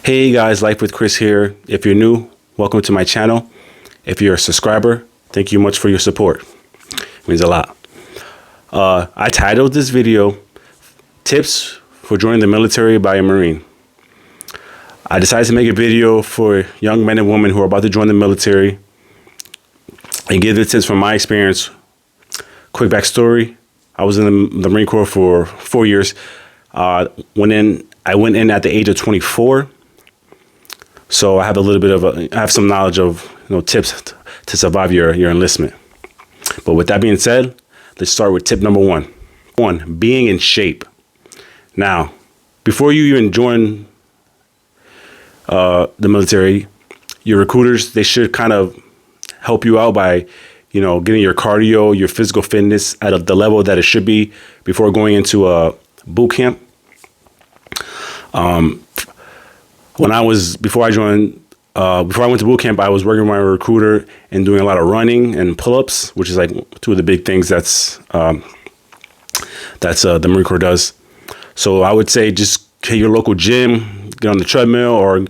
Hey guys, Life with Chris here. If you're new, welcome to my channel. If you're a subscriber, thank you much for your support. It means a lot. I titled this video, Tips for Joining the Military by a Marine. I decided to make a video for young men and women who are about to join the military and give the tips from my experience. Quick backstory. I was in the Marine Corps for 4 years. I went in at the age of 24. So I have I have some knowledge of tips to survive your enlistment. But with that being said, let's start with tip number one. Being in shape. Now, before you even join the military, your recruiters, they should kind of help you out by, getting your cardio, your physical fitness at the level that it should be before going into a boot camp. Before I went to boot camp, I was working with my recruiter and doing a lot of running and pull-ups, which is like two of the big things that's the Marine Corps does. So I would say just hit your local gym, get on the treadmill, or if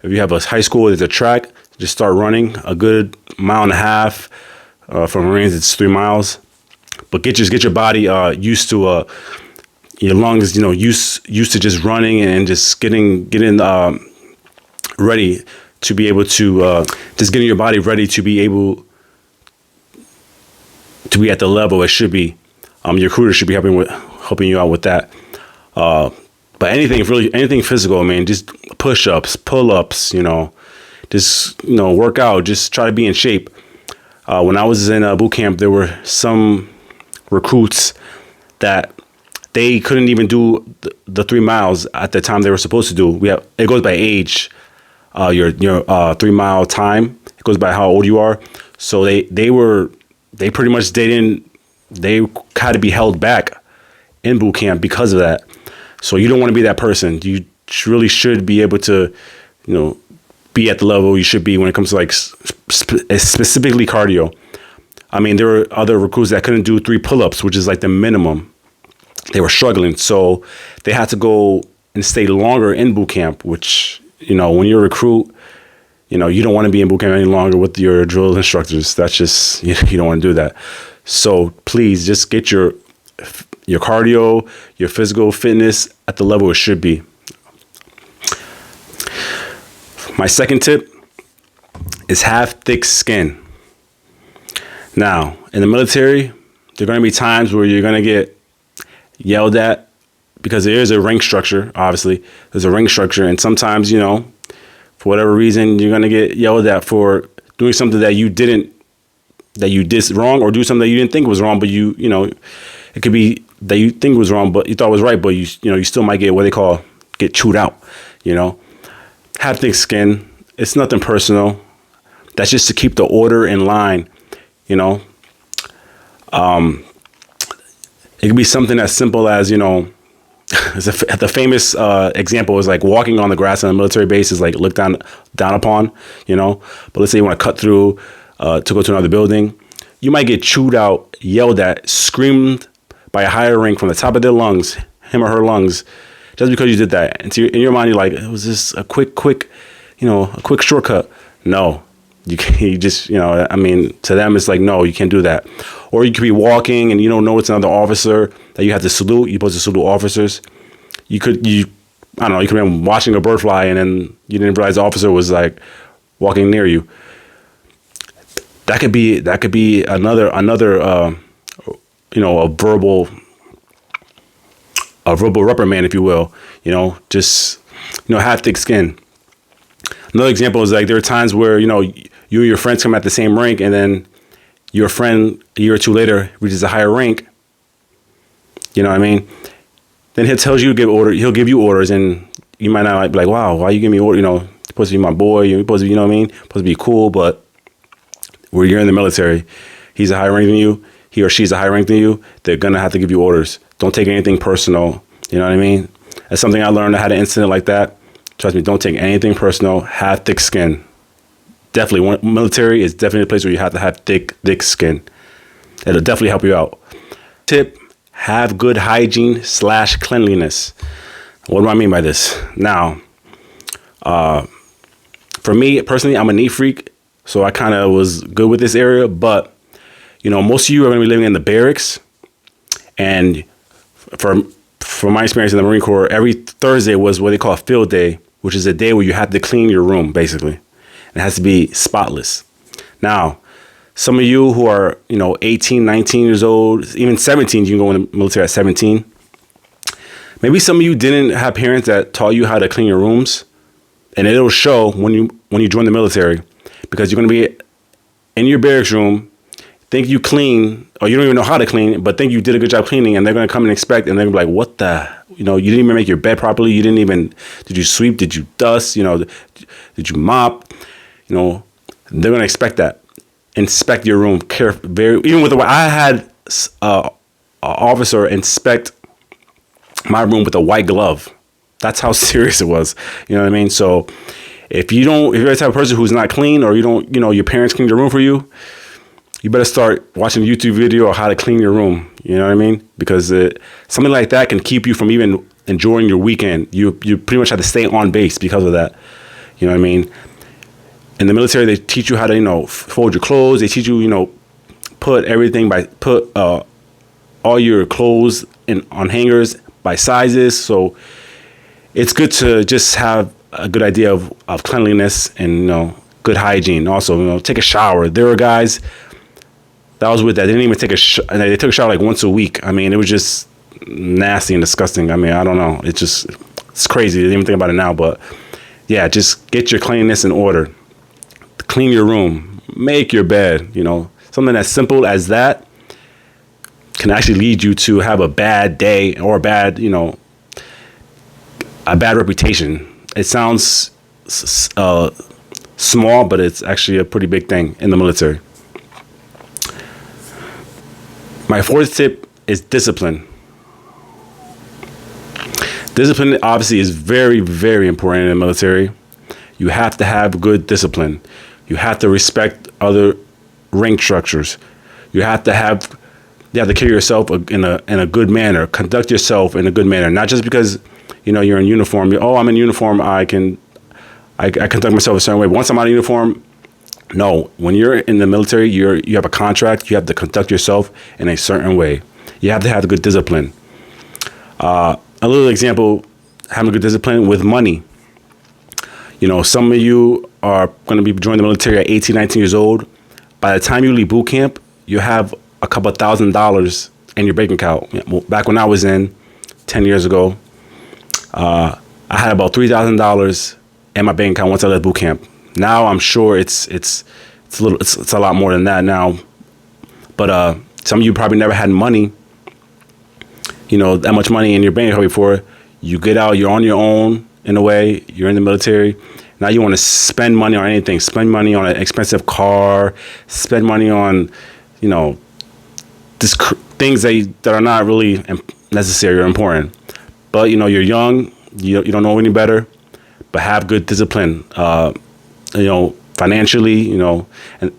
you have a high school, there's a track, just start running a good mile and a half. For Marines, it's 3 miles. But get your body used to your lungs, used to just running and just getting ready to be able to just getting your body ready to be able to be at the level it should be. Your recruiter should be helping you out with that. But anything physical, man, just push-ups, pull-ups, just work out, just try to be in shape. When I was in boot camp, there were some recruits that they couldn't even do the 3 miles at the time they were supposed to do. It goes by age, your 3 mile time. It goes by how old you are. So they pretty much they had to be held back in boot camp because of that. So you don't want to be that person. You really should be able to, be at the level you should be when it comes to like specifically cardio. I mean, there were other recruits that couldn't do 3 pull-ups, which is like the minimum. They were struggling. So they had to go and stay longer in boot camp, which, when you're a recruit, you don't want to be in boot camp any longer with your drill instructors. That's just, you don't want to do that. So please just get your cardio, your physical fitness at the level it should be. My second tip is have thick skin. Now, in the military, there are going to be times where you're going to get yelled at because there is a rank structure, obviously. There's a rank structure, and sometimes, for whatever reason, you're going to get yelled at for doing something that you did wrong, or do something that you didn't think was wrong, but it could be that you think was wrong, but you thought was right, but you still might get what they call get chewed out, Have thick skin. It's nothing personal. That's just to keep the order in line, It could be something as simple as, the famous example is like walking on the grass on a military base is like looked down upon, But let's say you want to cut through to go to another building. You might get chewed out, yelled at, screamed by a higher rank from the top of their lungs, him or her lungs, just because you did that. And in your mind, you're like, it was just a quick shortcut. No, you just, to them, it's like, no, you can't do that. Or you could be walking and you don't know it's another officer that you have to salute. You're supposed to salute officers. You could have been watching a bird fly and then you didn't realize the officer was like walking near you. That could be another a verbal reprimand, if you will. Just have thick skin. Another example is like there are times where you and your friends come at the same rank, and then your friend a year or two later reaches a higher rank. You know what I mean? Then he tells you to give order. He'll give you orders, and you might not be like, wow, why you give me order? You're supposed to be my boy. You're supposed to be, supposed to be cool, but where you're in the military, he's a higher rank than you. He or she's a higher rank than you. They're gonna have to give you orders. Don't take anything personal. You know what I mean? That's something I learned. I had an incident like that. Trust me, don't take anything personal. Have thick skin. Definitely, military is definitely a place where you have to have thick skin. It'll definitely help you out. Tip, have good hygiene / cleanliness. What do I mean by this? Now, For me personally, I'm a neat freak, so I kind of was good with this area. But most of you are going to be living in the barracks, and from my experience in the Marine Corps, every Thursday was what they call a field day, which is a day where you have to clean your room, basically. It has to be spotless. Now, some of you who are, 18, 19 years old, even 17, you can go in the military at 17. Maybe some of you didn't have parents that taught you how to clean your rooms, and it'll show when you join the military, because you're going to be in your barracks room, think you clean, or you don't even know how to clean, but think you did a good job cleaning, and they're going to come and inspect, and they're going to be like, what the, you didn't even make your bed properly, did you sweep, did you dust, did you mop, they're going to expect that. Inspect your room even with the way I had an officer inspect my room with a white glove. That's how serious it was. You know what I mean? So if you're the type of person who's not clean, or your parents clean your room for you, you better start watching a YouTube video on how to clean your room. You know what I mean? Because something like that can keep you from even enjoying your weekend. You pretty much have to stay on base because of that. You know what I mean? In the military, they teach you how to, fold your clothes. They teach you, put all your clothes on hangers by sizes. So it's good to just have a good idea of cleanliness and, good hygiene. Also, take a shower. There were guys that I was with that didn't even take they took a shower like once a week. I mean, it was just nasty and disgusting. I mean, I don't know. It's crazy. I didn't even think about it now, but yeah, just get your cleanliness in order. Clean your room, make your bed, something as simple as that can actually lead you to have a bad day or a bad reputation. It sounds small, but it's actually a pretty big thing in the military. My fourth tip is discipline. Discipline obviously is very, very important in the military. You have to have good discipline. You have to respect other rank structures. You have to carry yourself in a good manner. Conduct yourself in a good manner. Not just because you're in uniform. I'm in uniform. I conduct myself a certain way. Once I'm out of uniform, no. When you're in the military, you have a contract. You have to conduct yourself in a certain way. You have to have good discipline. A little example: having good discipline with money. Some of you are going to be joining the military at 18, 19 years old. By the time you leave boot camp, you have a couple $1,000s in your bank account. Back when I was in 10 years ago, I had about $3,000 in my bank account once I left boot camp. Now I'm sure it's a lot more than that now. But some of you probably never had money, that much money in your bank account before. You get out, you're on your own in a way. You're in the military. Now you want to spend money on anything. Spend money on an expensive car. Spend money on, just things that are not really necessary or important. But you're young. You don't know any better. But have good discipline. Financially. And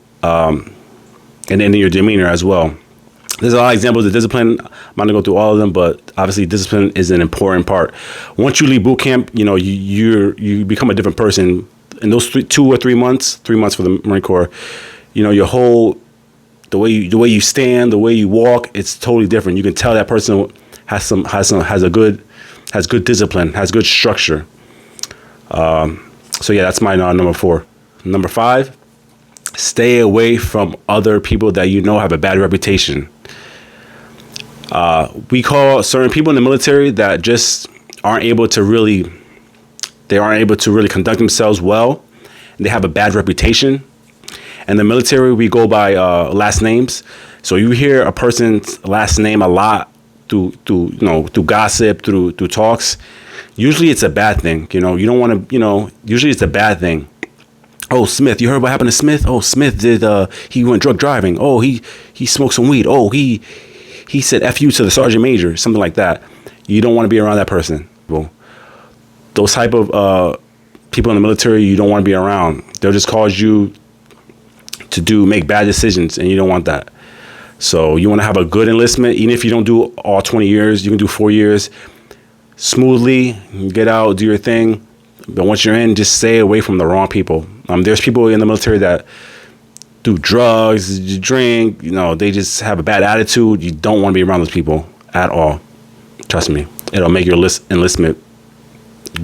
in your demeanor as well. There's a lot of examples of discipline. I'm not going to go through all of them, but obviously discipline is an important part. Once you leave boot camp, you become a different person. In those 2 or 3 months, 3 months for the Marine Corps, your whole, the way you stand, the way you walk, it's totally different. You can tell that person has good discipline, has good structure. So yeah, that's my number 4. Number 5, stay away from other people that have a bad reputation. We call certain people in the military that just aren't able to really conduct themselves well. They have a bad reputation. In the military, we go by last names. So you hear a person's last name a lot through gossip, through talks. Usually it's a bad thing. You don't want to. Usually it's a bad thing. Oh, Smith, you heard what happened to Smith? Oh, Smith he went drug driving. Oh, he smoked some weed. Oh, he said F you to the sergeant major, something like that. You don't want to be around that person. Well, those type of people in the military, you don't want to be around. They'll just cause you to make bad decisions, and you don't want that. So you want to have a good enlistment. Even if you don't do all 20 years, you can do 4 years smoothly. Get out, do your thing. But once you're in, just stay away from the wrong people. There's people in the military that do drugs, drink, they just have a bad attitude. You don't want to be around those people at all. Trust me. It'll make your enlistment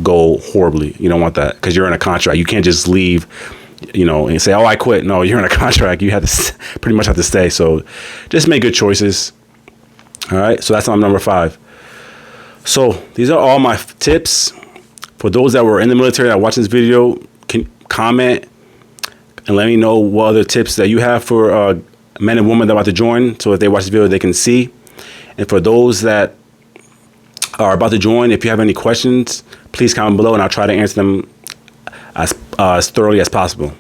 go horribly. You don't want that because you're in a contract. You can't just leave, and say, oh, I quit. No, you're in a contract. You have to pretty much have to stay. So just make good choices. All right. So that's number 5. So these are all my tips. For those that were in the military that watch this video, can comment and let me know what other tips that you have for men and women that are about to join. So if they watch this video, they can see. And for those that are about to join, if you have any questions, please comment below and I'll try to answer them as thoroughly as possible.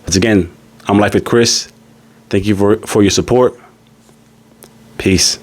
Once again, I'm Life with Chris. Thank you for your support. Peace.